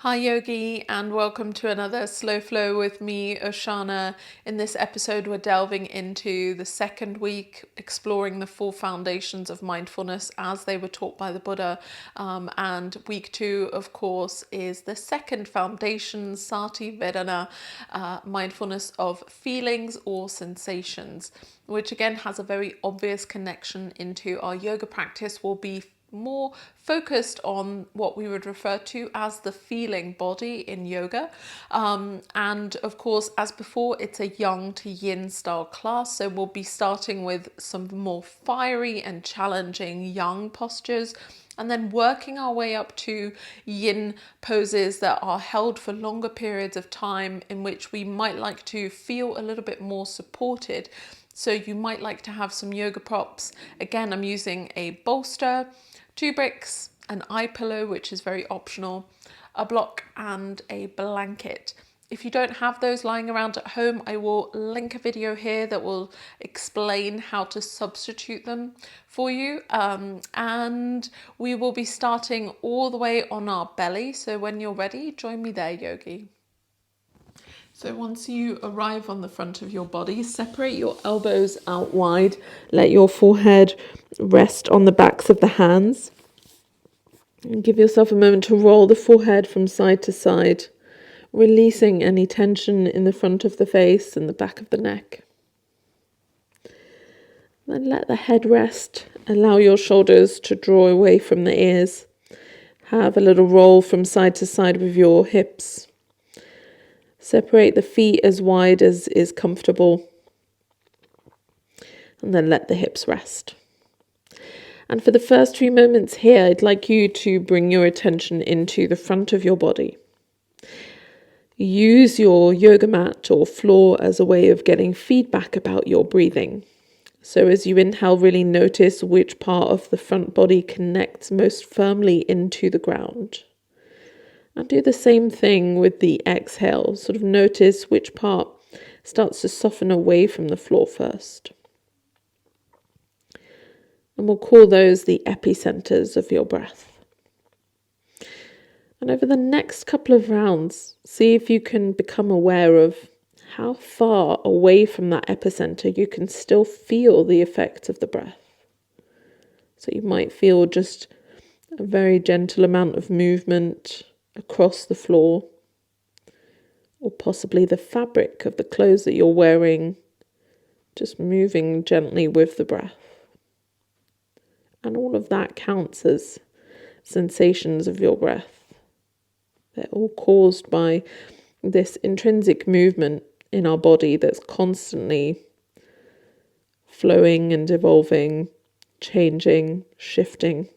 Hi Yogi, and welcome to another Slow Flow with me, Oceana. In this episode, we're delving into the second week, exploring the Four Foundations of Mindfulness as they were taught by the Buddha. And week 2, of course, is the second foundation, Sati Vedanā, Mindfulness of Feelings or Sensations, which again has a very obvious connection into our yoga practice. Will be more focused on what we would refer to as the feeling body in yoga. And of course, as before, it's a yang to yin style class. So we'll be starting with some more fiery and challenging yang postures, and then working our way up to yin poses that are held for longer periods of time, in which we might like to feel a little bit more supported. So you might like to have some yoga props. Again, I'm using a bolster, 2 bricks, an eye pillow, which is very optional, a block and a blanket. If you don't have those lying around at home, I will link a video here that will explain how to substitute them for you. And we will be starting all the way on our belly. So when you're ready, join me there, Yogi. So once you arrive on the front of your body, separate your elbows out wide. Let your forehead rest on the backs of the hands. And give yourself a moment to roll the forehead from side to side, releasing any tension in the front of the face and the back of the neck. Then let the head rest. Allow your shoulders to draw away from the ears. Have a little roll from side to side with your hips. Separate the feet as wide as is comfortable. And then let the hips rest. And for the first few moments here, I'd like you to bring your attention into the front of your body. Use your yoga mat or floor as a way of getting feedback about your breathing. So as you inhale, really notice which part of the front body connects most firmly into the ground. And do the same thing with the exhale. Sort of notice which part starts to soften away from the floor first. And we'll call those the epicenters of your breath. And over the next couple of rounds, see if you can become aware of how far away from that epicenter you can still feel the effects of the breath. So you might feel just a very gentle amount of movement across the floor, or possibly the fabric of the clothes that you're wearing, just moving gently with the breath. And all of that counts as sensations of your breath. They're all caused by this intrinsic movement in our body that's constantly flowing and evolving, changing, shifting.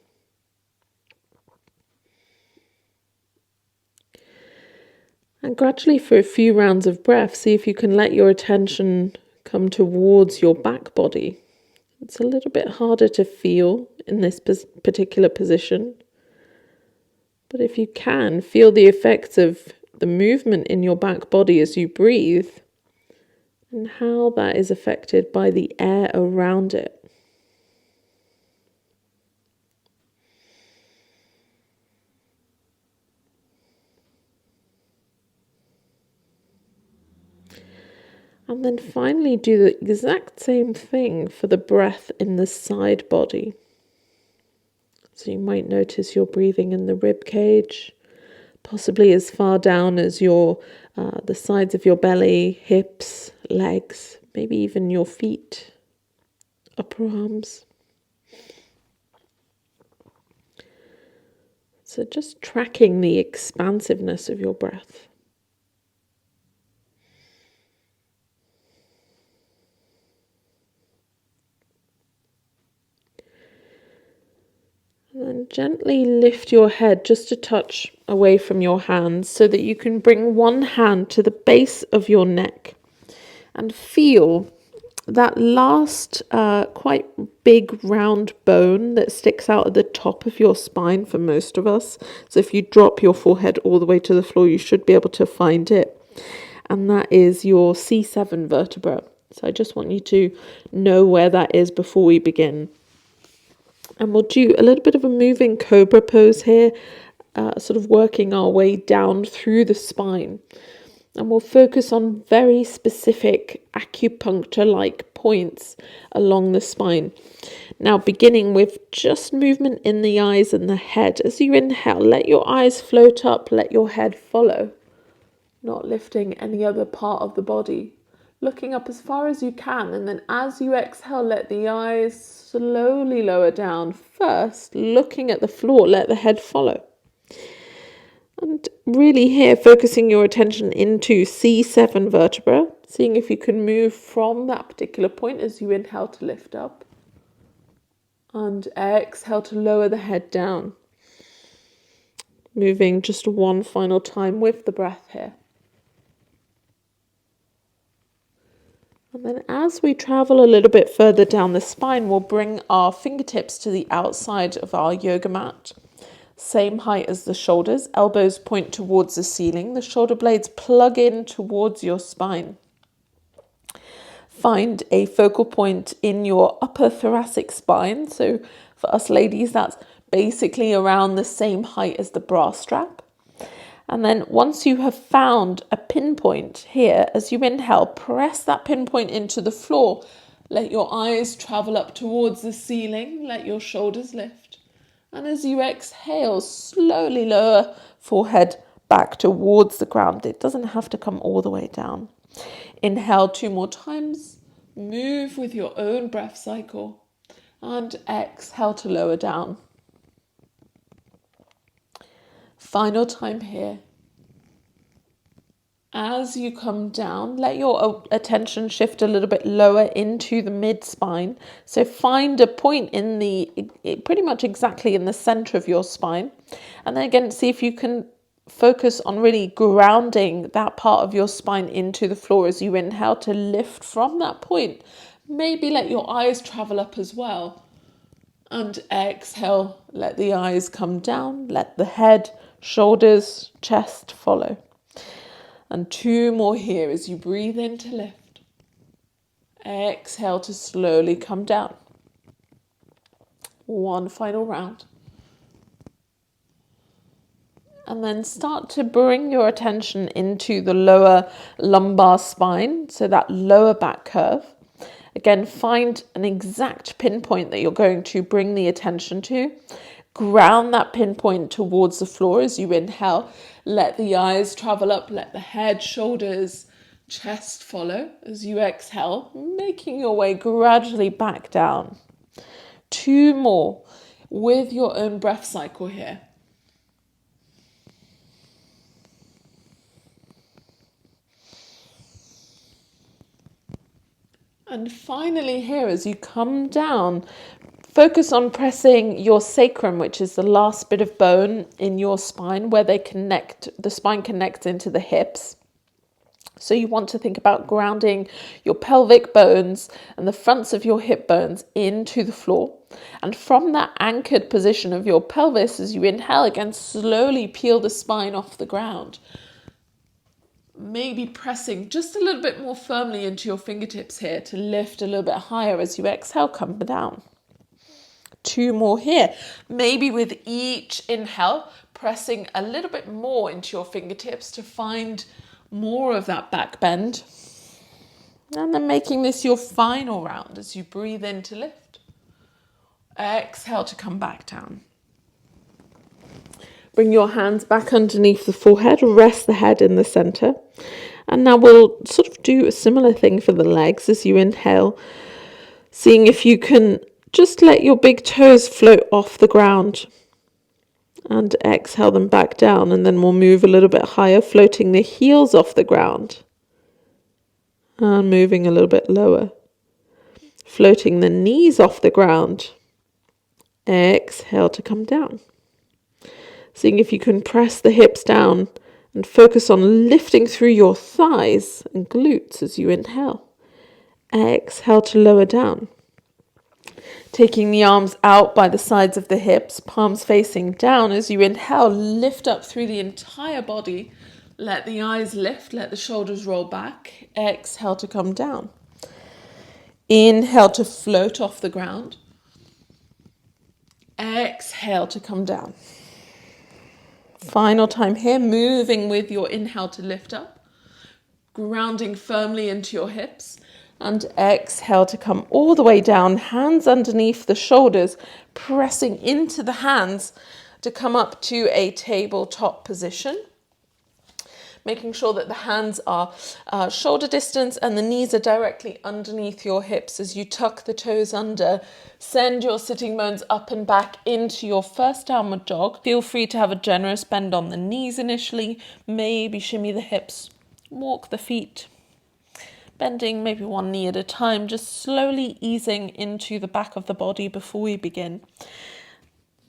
And gradually, for a few rounds of breath, see if you can let your attention come towards your back body. It's a little bit harder to feel in this particular position. But if you can, feel the effects of the movement in your back body as you breathe, and how that is affected by the air around it. And then finally do the exact same thing for the breath in the side body. So you might notice you're breathing in the rib cage, possibly as far down as the sides of your belly, hips, legs, maybe even your feet, upper arms. So just tracking the expansiveness of your breath. And then gently lift your head just a touch away from your hands so that you can bring one hand to the base of your neck and feel that last quite big round bone that sticks out at the top of your spine for most of us. So if you drop your forehead all the way to the floor, you should be able to find it. And that is your C7 vertebra. So I just want you to know where that is before we begin. And we'll do a little bit of a moving cobra pose here. sort of working our way down through the spine. And we'll focus on very specific acupuncture-like points along the spine. Now, beginning with just movement in the eyes and the head. As you inhale, let your eyes float up, let your head follow, not lifting any other part of the body. Looking up as far as you can, and then as you exhale, let the eyes slowly lower down. First, looking at the floor, let the head follow. And really here, focusing your attention into C7 vertebra, seeing if you can move from that particular point as you inhale to lift up. And exhale to lower the head down. Moving just one final time with the breath here. And then as we travel a little bit further down the spine, we'll bring our fingertips to the outside of our yoga mat. Same height as the shoulders, elbows point towards the ceiling, the shoulder blades plug in towards your spine. Find a focal point in your upper thoracic spine. So for us ladies, that's basically around the same height as the bra strap. And then once you have found a pinpoint here, as you inhale, press that pinpoint into the floor. Let your eyes travel up towards the ceiling, let your shoulders lift. And as you exhale, slowly lower forehead back towards the ground. It doesn't have to come all the way down. Inhale 2 more times. Move with your own breath cycle. And exhale to lower down. Final time here. As you come down, let your attention shift a little bit lower into the mid-spine. So find a point pretty much exactly in the center of your spine. And then again, see if you can focus on really grounding that part of your spine into the floor as you inhale to lift from that point. Maybe let your eyes travel up as well. And exhale, let the eyes come down, let the head, shoulders, chest follow. And 2 more here as you breathe in to lift. Exhale to slowly come down. 1 final round. And then start to bring your attention into the lower lumbar spine, so that lower back curve. Again, find an exact pinpoint that you're going to bring the attention to. Ground that pinpoint towards the floor as you inhale. Let the eyes travel up, let the head, shoulders, chest follow as you exhale, making your way gradually back down. 2 more with your own breath cycle here. And finally here, as you come down, focus on pressing your sacrum, which is the last bit of bone in your spine where the spine connects into the hips. So you want to think about grounding your pelvic bones and the fronts of your hip bones into the floor. And from that anchored position of your pelvis, as you inhale again, slowly peel the spine off the ground. Maybe pressing just a little bit more firmly into your fingertips here to lift a little bit higher as you exhale, come down. 2 more here. Maybe with each inhale, pressing a little bit more into your fingertips to find more of that back bend. And then making this your final round as you breathe in to lift. Exhale to come back down. Bring your hands back underneath the forehead, rest the head in the center. And now we'll sort of do a similar thing for the legs as you inhale, seeing if you can just let your big toes float off the ground. And exhale them back down, and then we'll move a little bit higher, floating the heels off the ground. And moving a little bit lower. Floating the knees off the ground. Exhale to come down. Seeing if you can press the hips down and focus on lifting through your thighs and glutes as you inhale. Exhale to lower down. Taking the arms out by the sides of the hips, palms facing down as you inhale, lift up through the entire body. Let the eyes lift, let the shoulders roll back. Exhale to come down. Inhale to float off the ground. Exhale to come down. Final time here, moving with your inhale to lift up, grounding firmly into your hips, and exhale to come all the way down, hands underneath the shoulders, pressing into the hands to come up to a tabletop position. Making sure that the hands are shoulder distance and the knees are directly underneath your hips as you tuck the toes under. Send your sitting bones up and back into your first downward dog. Feel free to have a generous bend on the knees initially. Maybe shimmy the hips, walk the feet. Bending maybe one knee at a time, just slowly easing into the back of the body before we begin.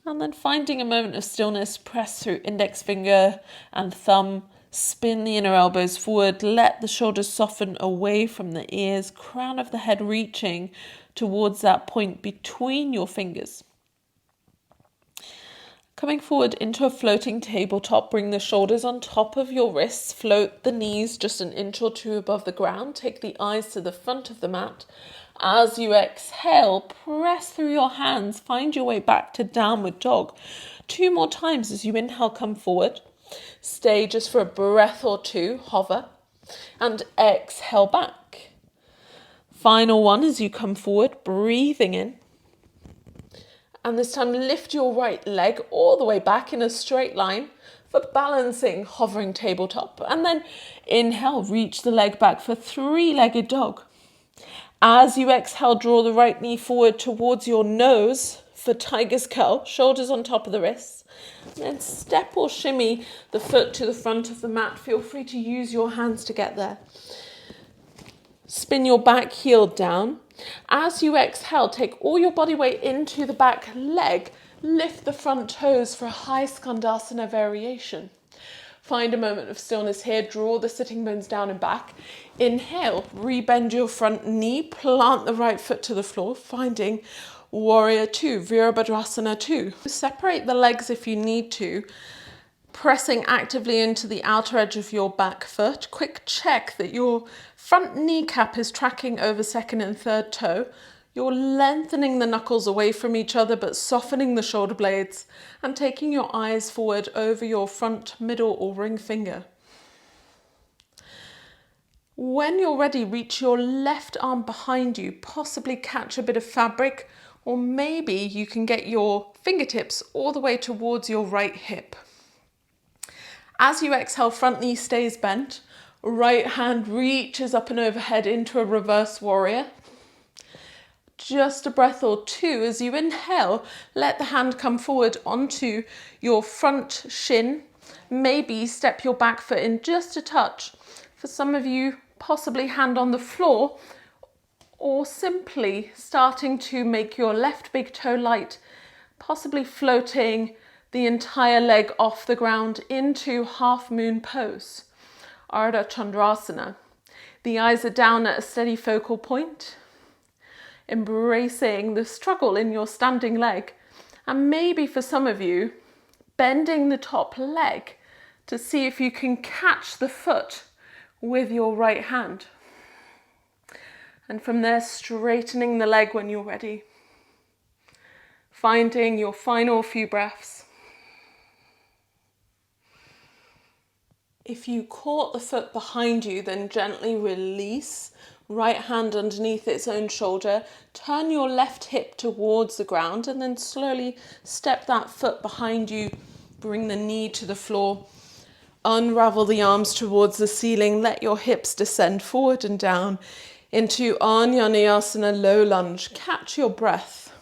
And then finding a moment of stillness, press through index finger and thumb. Spin the inner elbows forward, let the shoulders soften away from the ears, crown of the head reaching towards that point between your fingers. Coming forward into a floating tabletop, bring the shoulders on top of your wrists, float the knees just an inch or two above the ground, take the eyes to the front of the mat. As you exhale, press through your hands, find your way back to downward dog. 2 more times as you inhale, come forward. Stay just for a breath or two, hover, and exhale back. Final one as you come forward, breathing in. And this time lift your right leg all the way back in a straight line for balancing, hovering tabletop. And then inhale, reach the leg back for 3-legged dog. As you exhale, draw the right knee forward towards your nose for tiger's curl, shoulders on top of the wrists. Then step or shimmy the foot to the front of the mat. Feel free to use your hands to get there. Spin your back heel down. As you exhale, take all your body weight into the back leg. Lift the front toes for a high skandasana variation. Find a moment of stillness here. Draw the sitting bones down and back. Inhale, rebend your front knee. Plant the right foot to the floor, finding Warrior 2, Virabhadrasana 2. Separate the legs if you need to, pressing actively into the outer edge of your back foot. Quick check that your front kneecap is tracking over second and third toe. You're lengthening the knuckles away from each other but softening the shoulder blades and taking your eyes forward over your front, middle or ring finger. When you're ready, reach your left arm behind you, possibly catch a bit of fabric, or maybe you can get your fingertips all the way towards your right hip. As you exhale, front knee stays bent, right hand reaches up and overhead into a reverse warrior. Just a breath or two. As you inhale, let the hand come forward onto your front shin. Maybe step your back foot in just a touch. For some of you, possibly hand on the floor, or simply starting to make your left big toe light, possibly floating the entire leg off the ground into half moon pose, Ardha Chandrasana. The eyes are down at a steady focal point, embracing the struggle in your standing leg, and maybe for some of you, bending the top leg to see if you can catch the foot with your right hand. And from there, straightening the leg when you're ready. Finding your final few breaths. If you caught the foot behind you, then gently release. Right hand underneath its own shoulder. Turn your left hip towards the ground and then slowly step that foot behind you. Bring the knee to the floor. Unravel the arms towards the ceiling. Let your hips descend forward and down into Anjaneyasana low lunge. Catch your breath.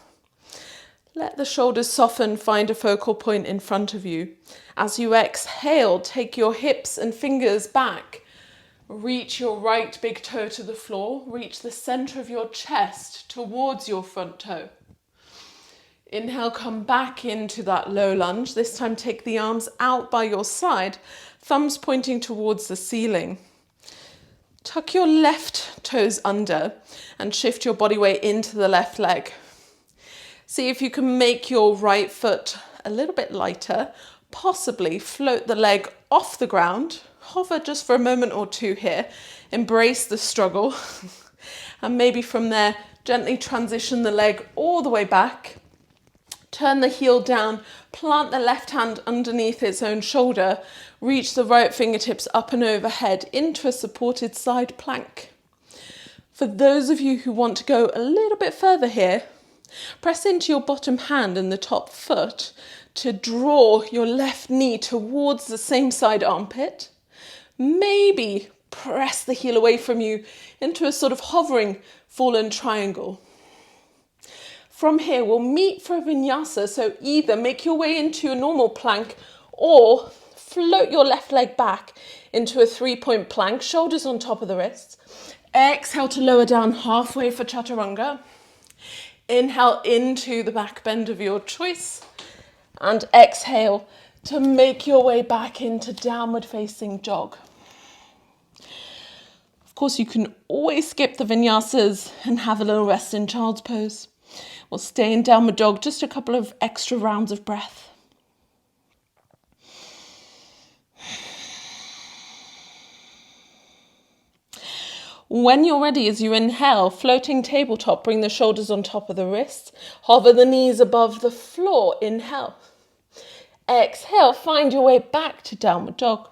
Let the shoulders soften, find a focal point in front of you. As you exhale, take your hips and fingers back. Reach your right big toe to the floor. Reach the center of your chest towards your front toe. Inhale, come back into that low lunge. This time take the arms out by your side, thumbs pointing towards the ceiling. Tuck your left toes under and shift your body weight into the left leg. See if you can make your right foot a little bit lighter, possibly float the leg off the ground. Hover just for a moment or two here. Embrace the struggle. And maybe from there, gently transition the leg all the way back Turn the heel down, plant the left hand underneath its own shoulder, reach the right fingertips up and overhead into a supported side plank. For those of you who want to go a little bit further here, press into your bottom hand and the top foot to draw your left knee towards the same side armpit. Maybe press the heel away from you into a sort of hovering fallen triangle. From here, we'll meet for a vinyasa, so either make your way into a normal plank or float your left leg back into a 3-point plank, shoulders on top of the wrists. Exhale to lower down halfway for chaturanga. Inhale into the back bend of your choice, and exhale to make your way back into downward facing dog. Of course, you can always skip the vinyasas and have a little rest in child's pose. We'll stay in downward dog, just a couple of extra rounds of breath. When you're ready, as you inhale, floating tabletop, bring the shoulders on top of the wrists, hover the knees above the floor, inhale. Exhale, find your way back to downward dog.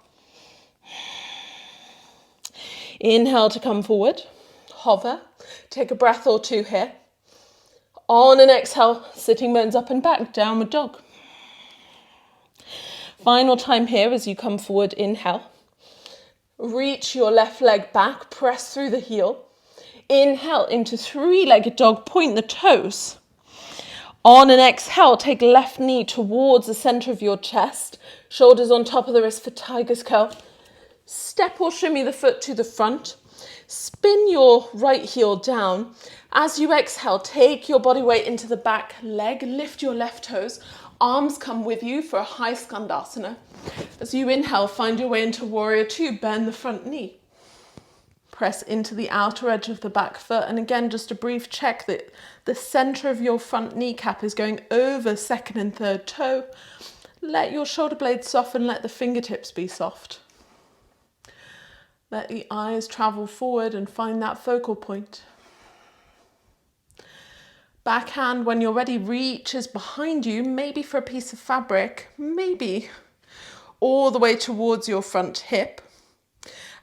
Inhale to come forward, hover, take a breath or two here. On an exhale, sitting bones up and back, downward dog. Final time here as you come forward, inhale. Reach your left leg back, press through the heel. Inhale into three-legged dog, point the toes. On an exhale, take left knee towards the center of your chest, shoulders on top of the wrist for tiger's curl. Step or shimmy the foot to the front. Spin your right heel down. As you exhale, take your body weight into the back leg, lift your left toes, arms come with you for a high skandasana. As you inhale, find your way into warrior two, bend the front knee. Press into the outer edge of the back foot, and again, just a brief check that the center of your front kneecap is going over second and third toe. Let your shoulder blades soften, let the fingertips be soft. Let the eyes travel forward and find that focal point. Backhand, when you're ready, reaches behind you, maybe for a piece of fabric, maybe all the way towards your front hip.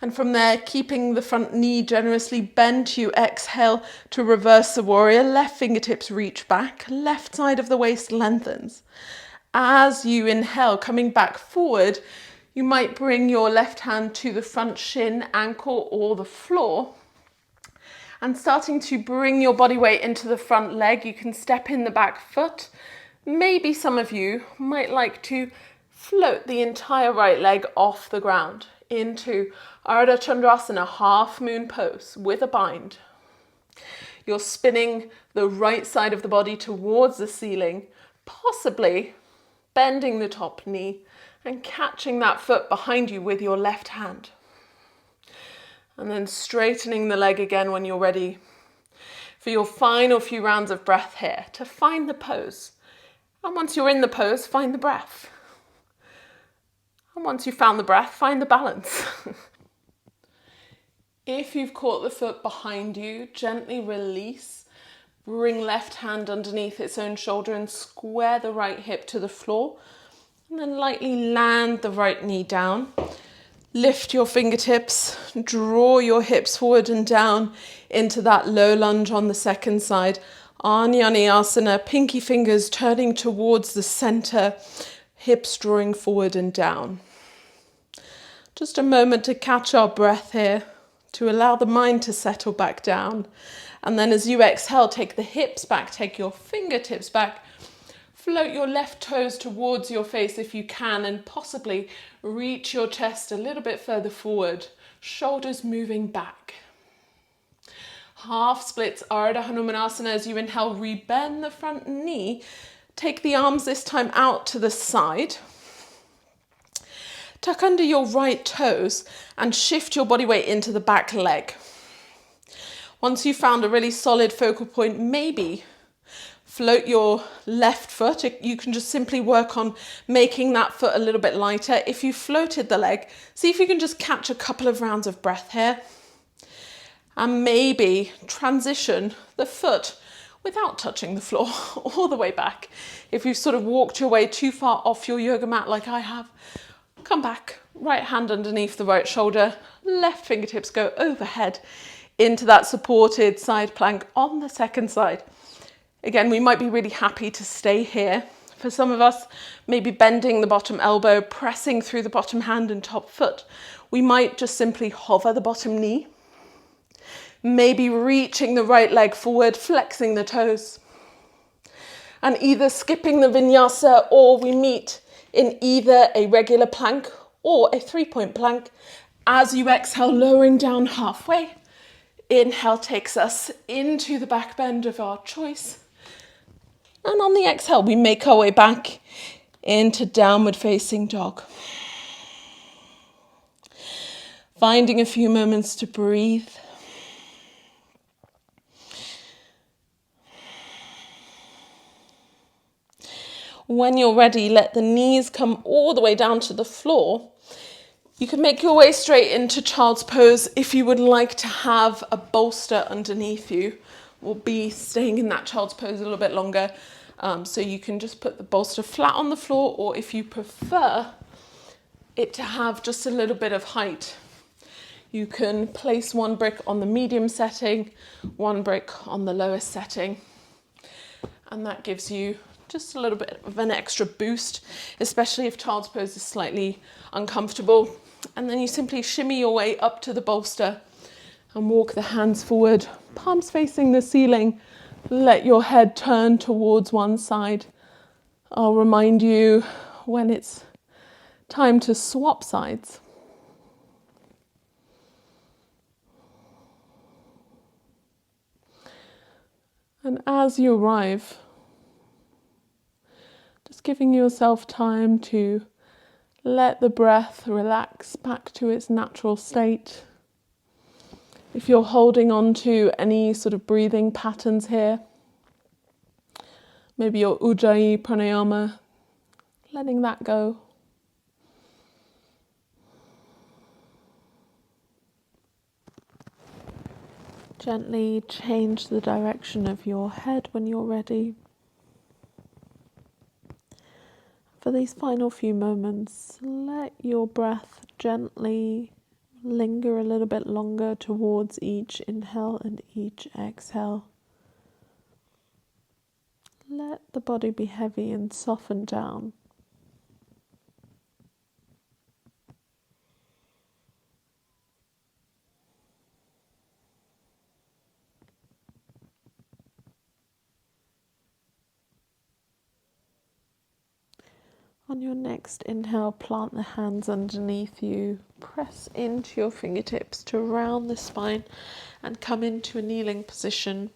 And from there, keeping the front knee generously bent, you exhale to reverse the warrior. Left fingertips reach back, left side of the waist lengthens. As you inhale, coming back forward, you might bring your left hand to the front shin, ankle, or the floor. And starting to bring your body weight into the front leg, you can step in the back foot. Maybe some of you might like to float the entire right leg off the ground into Ardha Chandrasana, half moon pose with a bind. You're spinning the right side of the body towards the ceiling, possibly bending the top knee and catching that foot behind you with your left hand. And then straightening the leg again when you're ready for your final few rounds of breath here to find the pose. And once you're in the pose, find the breath. And once you've found the breath, find the balance. If you've caught the foot behind you, gently release. Bring left hand underneath its own shoulder and square the right hip to the floor. And then lightly land the right knee down. Lift your fingertips, draw your hips forward and down into that low lunge on the second side. Anjaneyasana, pinky fingers turning towards the center, hips drawing forward and down. Just a moment to catch our breath here, to allow the mind to settle back down. And then as you exhale, take the hips back, take your fingertips back. Float your left toes towards your face if you can, and possibly reach your chest a little bit further forward, shoulders moving back. Half splits Ardha Hanumanasana. As you inhale, rebend the front knee. Take the arms this time out to the side. Tuck under your right toes and shift your body weight into the back leg. Once you've found a really solid focal point, maybe float your left foot. You can just simply work on making that foot a little bit lighter. If you floated the leg, see if you can just catch a couple of rounds of breath here. And maybe transition the foot without touching the floor all the way back. If you've sort of walked your way too far off your yoga mat like I have, come back, right hand underneath the right shoulder, left fingertips go overhead into that supported side plank on the second side. Again, we might be really happy to stay here. For some of us, maybe bending the bottom elbow, pressing through the bottom hand and top foot. We might just simply hover the bottom knee. Maybe reaching the right leg forward, flexing the toes. And either skipping the vinyasa, or we meet in either a regular plank or a 3-point plank. As you exhale, lowering down halfway. Inhale takes us into the back bend of our choice. And on the exhale, we make our way back into downward facing dog. Finding a few moments to breathe. When you're ready, let the knees come all the way down to the floor. You can make your way straight into child's pose if you would like to have a bolster underneath you. We'll be staying in that child's pose a little bit longer. So you can just put the bolster flat on the floor, or if you prefer it to have just a little bit of height, you can place one brick on the medium setting, one brick on the lowest setting. And that gives you just a little bit of an extra boost, especially if child's pose is slightly uncomfortable. And then you simply shimmy your way up to the bolster and walk the hands forward, palms facing the ceiling. Let your head turn towards one side. I'll remind you when it's time to swap sides. And as you arrive, just giving yourself time to let the breath relax back to its natural state. If you're holding on to any sort of breathing patterns here, maybe your Ujjayi pranayama, letting that go. Gently change the direction of your head when you're ready. For these final few moments, let your breath gently linger a little bit longer towards each inhale and each exhale. Let the body be heavy and soften down. On your next inhale, plant the hands underneath you. Press into your fingertips to round the spine and come into a kneeling position.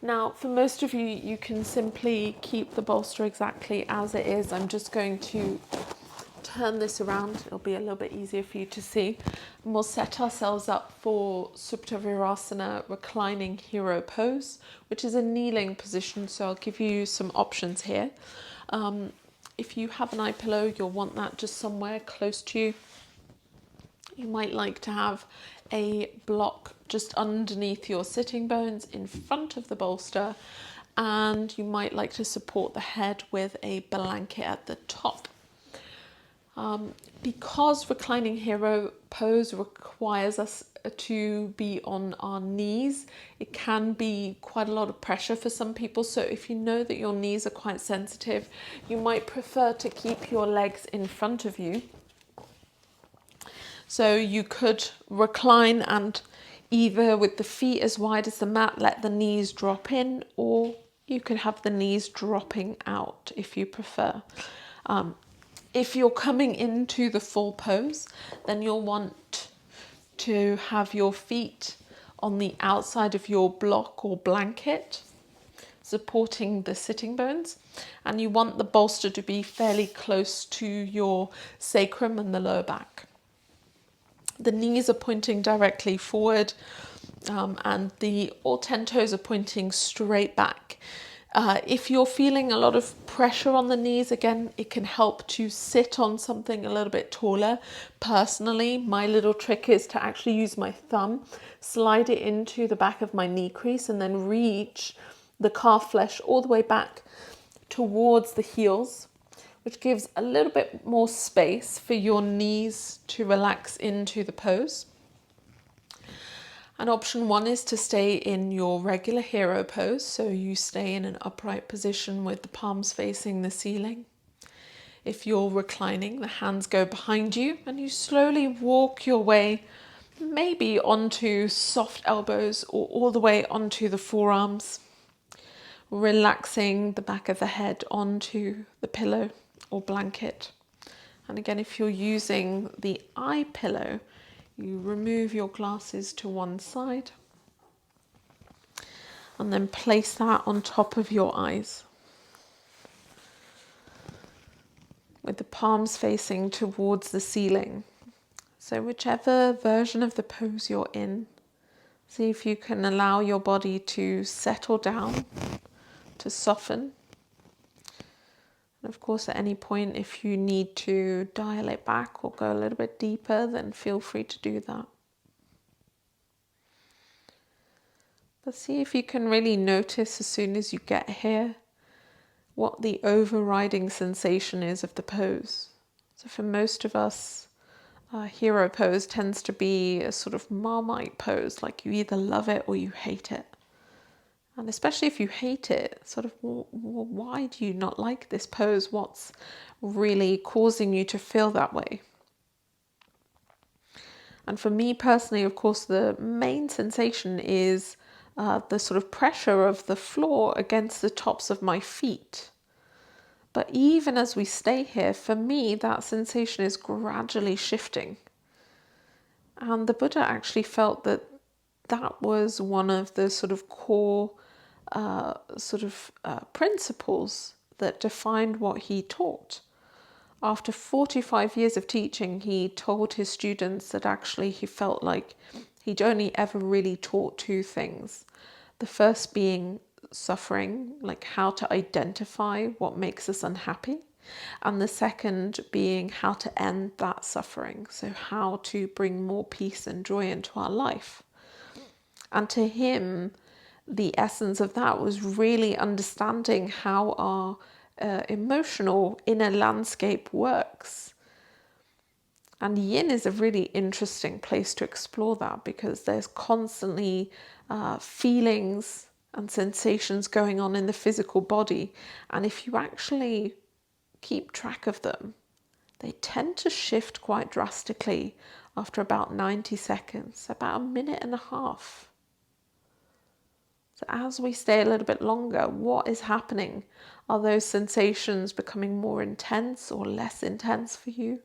Now, for most of you, you can simply keep the bolster exactly as it is. I'm just going to turn this around. It'll be a little bit easier for you to see. And we'll set ourselves up for Supta Virasana, reclining hero pose, which is a kneeling position. So I'll give you some options here. If you have an eye pillow, you'll want that just somewhere close to you. You might like to have a block just underneath your sitting bones in front of the bolster, and you might like to support the head with a blanket at the top. Because reclining hero pose requires us to be on our knees, it can be quite a lot of pressure for some people. So if you know that your knees are quite sensitive, you might prefer to keep your legs in front of you. So you could recline and either with the feet as wide as the mat, let the knees drop in, or you could have the knees dropping out if you prefer. If you're coming into the full pose, then you'll want to have your feet on the outside of your block or blanket, supporting the sitting bones, and you want the bolster to be fairly close to your sacrum and the lower back. The knees are pointing directly forward, and all 10 toes are pointing straight back. If you're feeling a lot of pressure on the knees, again, it can help to sit on something a little bit taller. Personally, my little trick is to actually use my thumb, slide it into the back of my knee crease, and then reach the calf flesh all the way back towards the heels, which gives a little bit more space for your knees to relax into the pose. And option 1 is to stay in your regular hero pose, so you stay in an upright position with the palms facing the ceiling. If you're reclining, the hands go behind you and you slowly walk your way maybe onto soft elbows or all the way onto the forearms, relaxing the back of the head onto the pillow or blanket. And again, if you're using the eye pillow, you remove your glasses to one side and then place that on top of your eyes, with the palms facing towards the ceiling. So whichever version of the pose you're in, see if you can allow your body to settle down, to soften. And of course, at any point, if you need to dial it back or go a little bit deeper, then feel free to do that. But see if you can really notice as soon as you get here what the overriding sensation is of the pose. So for most of us, hero pose tends to be a sort of Marmite pose, like you either love it or you hate it. And especially if you hate it, sort of, well, why do you not like this pose? What's really causing you to feel that way? And for me personally, of course, the main sensation is the sort of pressure of the floor against the tops of my feet. But even as we stay here, for me, that sensation is gradually shifting. And the Buddha actually felt that that was one of the sort of core principles that defined what he taught. After 45 years of teaching, he told his students that actually he felt like he'd only ever really taught two things. The first being suffering, like how to identify what makes us unhappy. And the second being how to end that suffering. So how to bring more peace and joy into our life. And to him, the essence of that was really understanding how our emotional inner landscape works. And yin is a really interesting place to explore that, because there's constantly feelings and sensations going on in the physical body. And if you actually keep track of them, they tend to shift quite drastically after about 90 seconds, about a minute and a half. So as we stay a little bit longer, what is happening? Are those sensations becoming more intense or less intense for you?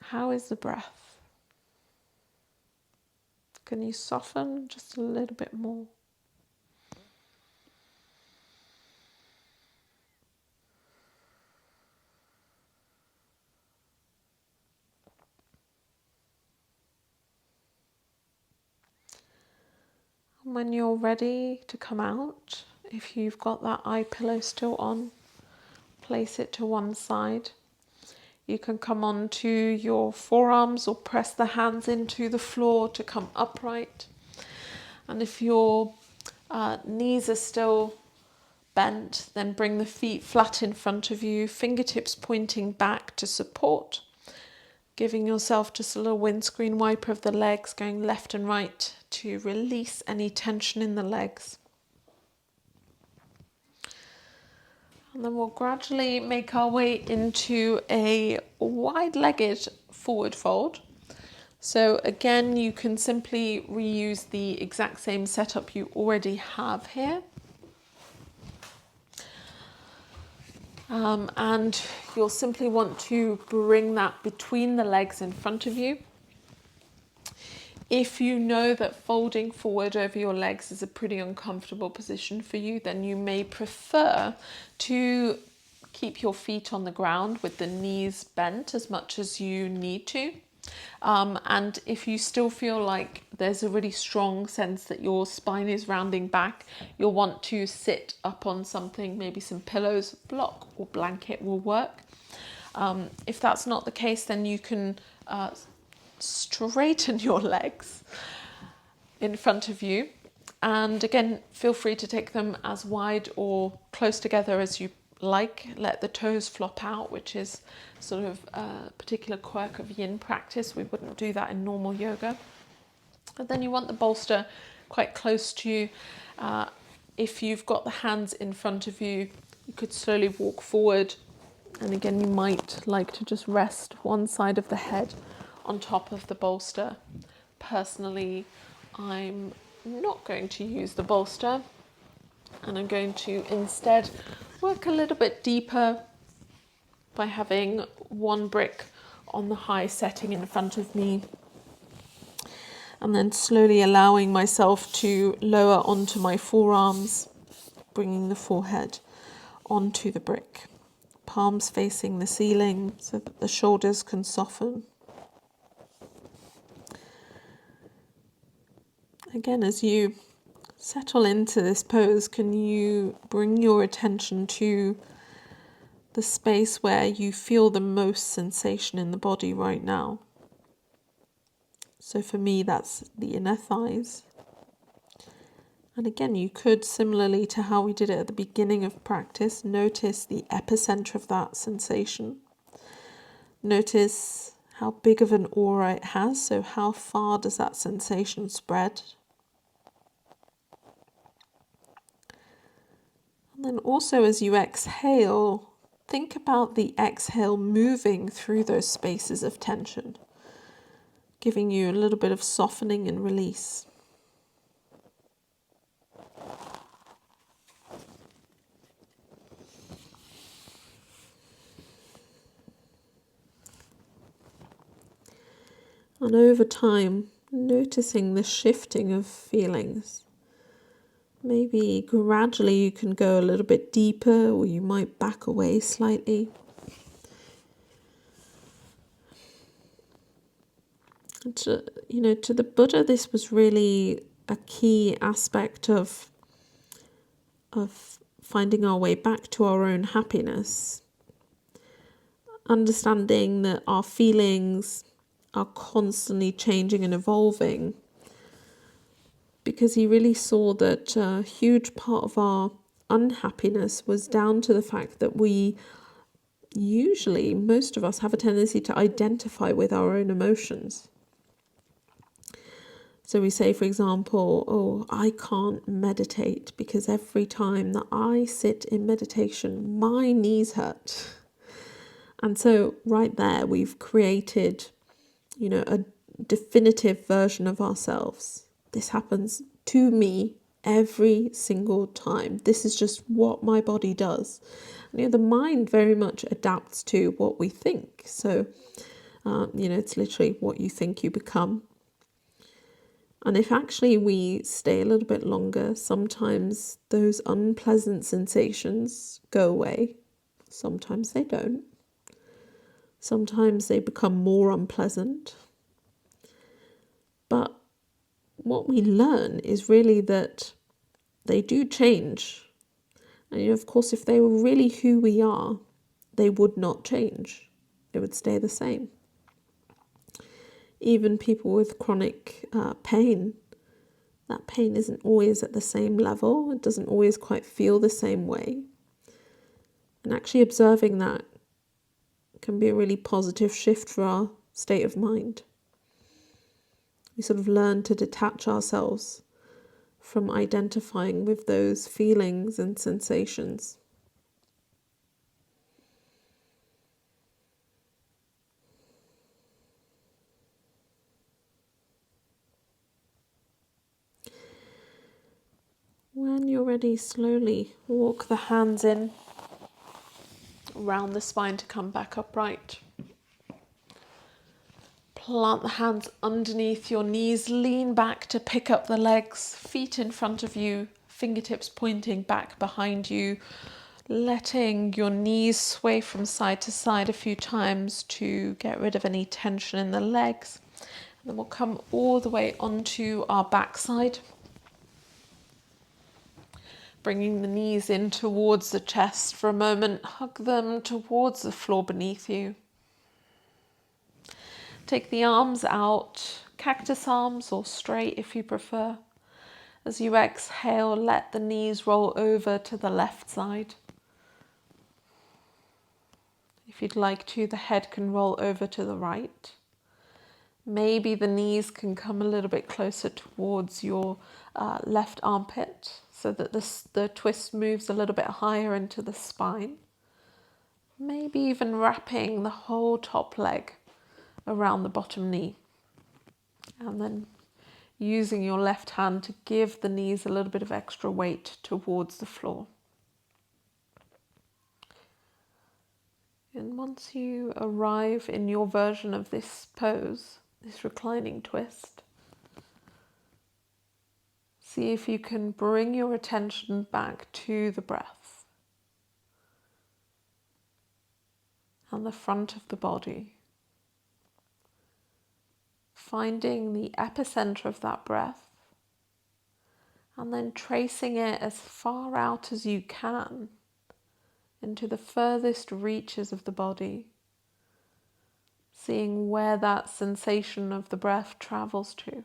How is the breath? Can you soften just a little bit more? When you're ready to come out, if you've got that eye pillow still on, place it to one side. You can come onto your forearms or press the hands into the floor to come upright. And if your knees are still bent, then bring the feet flat in front of you, fingertips pointing back to support. Giving yourself just a little windscreen wiper of the legs, going left and right to release any tension in the legs. And then we'll gradually make our way into a wide-legged forward fold. So again, you can simply reuse the exact same setup you already have here. And you'll simply want to bring that between the legs in front of you. If you know that folding forward over your legs is a pretty uncomfortable position for you, then you may prefer to keep your feet on the ground with the knees bent as much as you need to. And if you still feel like there's a really strong sense that your spine is rounding back, you'll want to sit up on something, maybe some pillows, block or blanket will work. If that's not the case, then you can straighten your legs in front of you. And again, feel free to take them as wide or close together as you like. Let the toes flop out, which is sort of a particular quirk of yin practice. We wouldn't do that in normal yoga. But then you want the bolster quite close to you. If you've got the hands in front of you, you could slowly walk forward. And again, you might like to just rest one side of the head on top of the bolster. Personally, I'm not going to use the bolster, and I'm going to instead work a little bit deeper by having one brick on the high setting in front of me, and then slowly allowing myself to lower onto my forearms, bringing the forehead onto the brick, palms facing the ceiling so that the shoulders can soften. Again, as you settle into this pose, can you bring your attention to the space where you feel the most sensation in the body right now? So for me, that's the inner thighs. And again, you could, similarly to how we did it at the beginning of practice, notice the epicenter of that sensation. Notice how big of an aura it has, so how far does that sensation spread? And then also as you exhale, think about the exhale moving through those spaces of tension, giving you a little bit of softening and release. And over time, noticing the shifting of feelings. Maybe gradually you can go a little bit deeper, or you might back away slightly. To the Buddha, this was really a key aspect of finding our way back to our own happiness. Understanding that our feelings are constantly changing and evolving, because he really saw that a huge part of our unhappiness was down to the fact that most of us have a tendency to identify with our own emotions. So we say, for example, oh, I can't meditate because every time that I sit in meditation, my knees hurt. And so right there, we've created, a definitive version of ourselves. This happens to me every single time. This is just what my body does. And, the mind very much adapts to what we think. So, it's literally what you think you become. And if actually we stay a little bit longer, sometimes those unpleasant sensations go away. Sometimes they don't. Sometimes they become more unpleasant. But what we learn is really that they do change. And of course, if they were really who we are, they would not change. It would stay the same. Even people with chronic pain, that pain isn't always at the same level. It doesn't always quite feel the same way. And actually observing that can be a really positive shift for our state of mind. We sort of learn to detach ourselves from identifying with those feelings and sensations. When you're ready, slowly walk the hands in around the spine to come back upright. Plant the hands underneath your knees, lean back to pick up the legs, feet in front of you, fingertips pointing back behind you. letting your knees sway from side to side a few times to get rid of any tension in the legs. And then we'll come all the way onto our backside, bringing the knees in towards the chest for a moment. Hug them towards the floor beneath you. Take the arms out, cactus arms or straight if you prefer. As you exhale, let the knees roll over to the left side. If you'd like to, the head can roll over to the right. Maybe the knees can come a little bit closer towards your left armpit so that the twist moves a little bit higher into the spine. Maybe even wrapping the whole top leg around the bottom knee. And then using your left hand to give the knees a little bit of extra weight towards the floor. And once you arrive in your version of this pose, this reclining twist, see if you can bring your attention back to the breath and the front of the body, finding the epicenter of that breath and then tracing it as far out as you can into the furthest reaches of the body, seeing where that sensation of the breath travels to.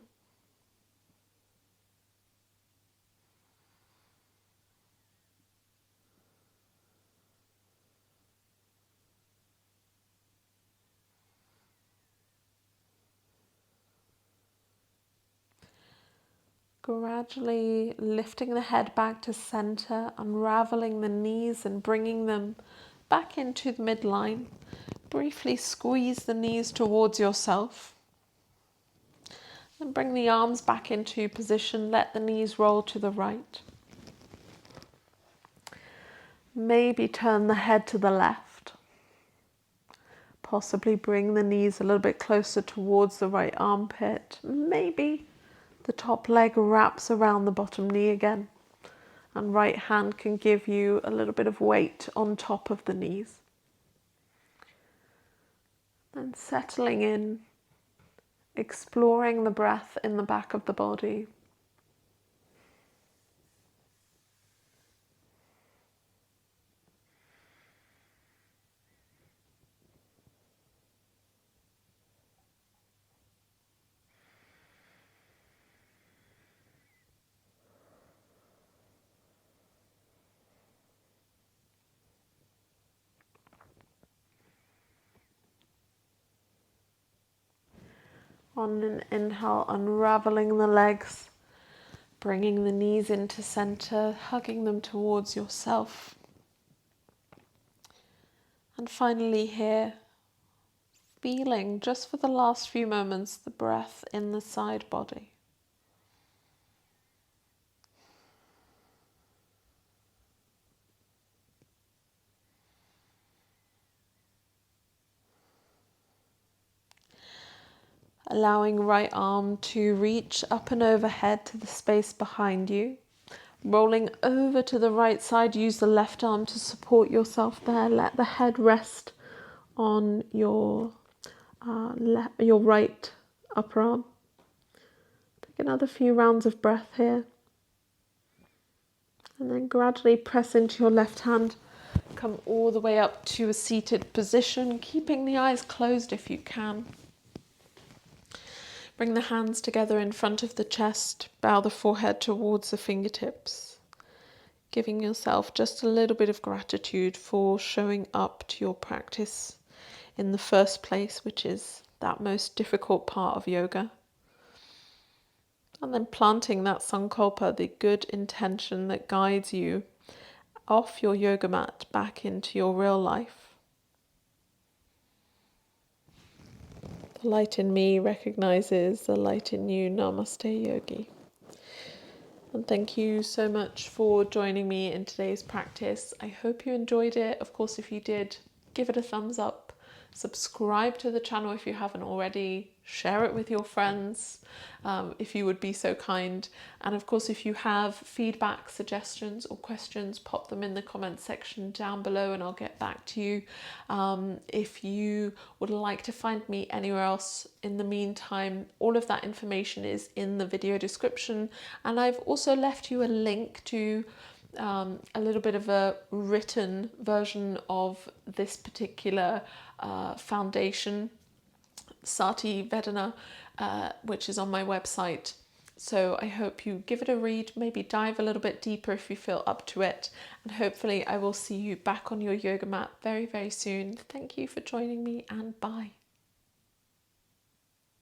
Gradually lifting the head back to center, unraveling the knees and bringing them back into the midline. Briefly squeeze the knees towards yourself. And bring the arms back into position. Let the knees roll to the right. Maybe turn the head to the left. Possibly bring the knees a little bit closer towards the right armpit. Maybe the top leg wraps around the bottom knee again, and right hand can give you a little bit of weight on top of the knees. Then settling in, exploring the breath in the back of the body. On an inhale, unraveling the legs, bringing the knees into center, hugging them towards yourself. And finally here, feeling just for the last few moments the breath in the side body. Allowing right arm to reach up and overhead to the space behind you. Rolling over to the right side, use the left arm to support yourself there. Let the head rest on your right upper arm. Take another few rounds of breath here. And then gradually press into your left hand. Come all the way up to a seated position, keeping the eyes closed if you can. Bring the hands together in front of the chest, bow the forehead towards the fingertips, giving yourself just a little bit of gratitude for showing up to your practice in the first place, which is that most difficult part of yoga. And then planting that sankalpa, the good intention that guides you off your yoga mat back into your real life. The light in me recognizes the light in you. Namaste, yogi. And thank you so much for joining me in today's practice. I hope you enjoyed it. Of course, if you did, give it a thumbs up. subscribe to the channel if you haven't already, share it with your friends if you would be so kind. And of course, if you have feedback, suggestions or questions, pop them in the comments section down below and I'll get back to you. If you would like to find me anywhere else in the meantime, all of that information is in the video description, and I've also left you a link to a little bit of a written version of this particular foundation, Sati Vedanā, which is on my website. So I hope you give it a read, maybe dive a little bit deeper if you feel up to it, and hopefully I will see you back on your yoga mat very, very soon. Thank you for joining me, and bye.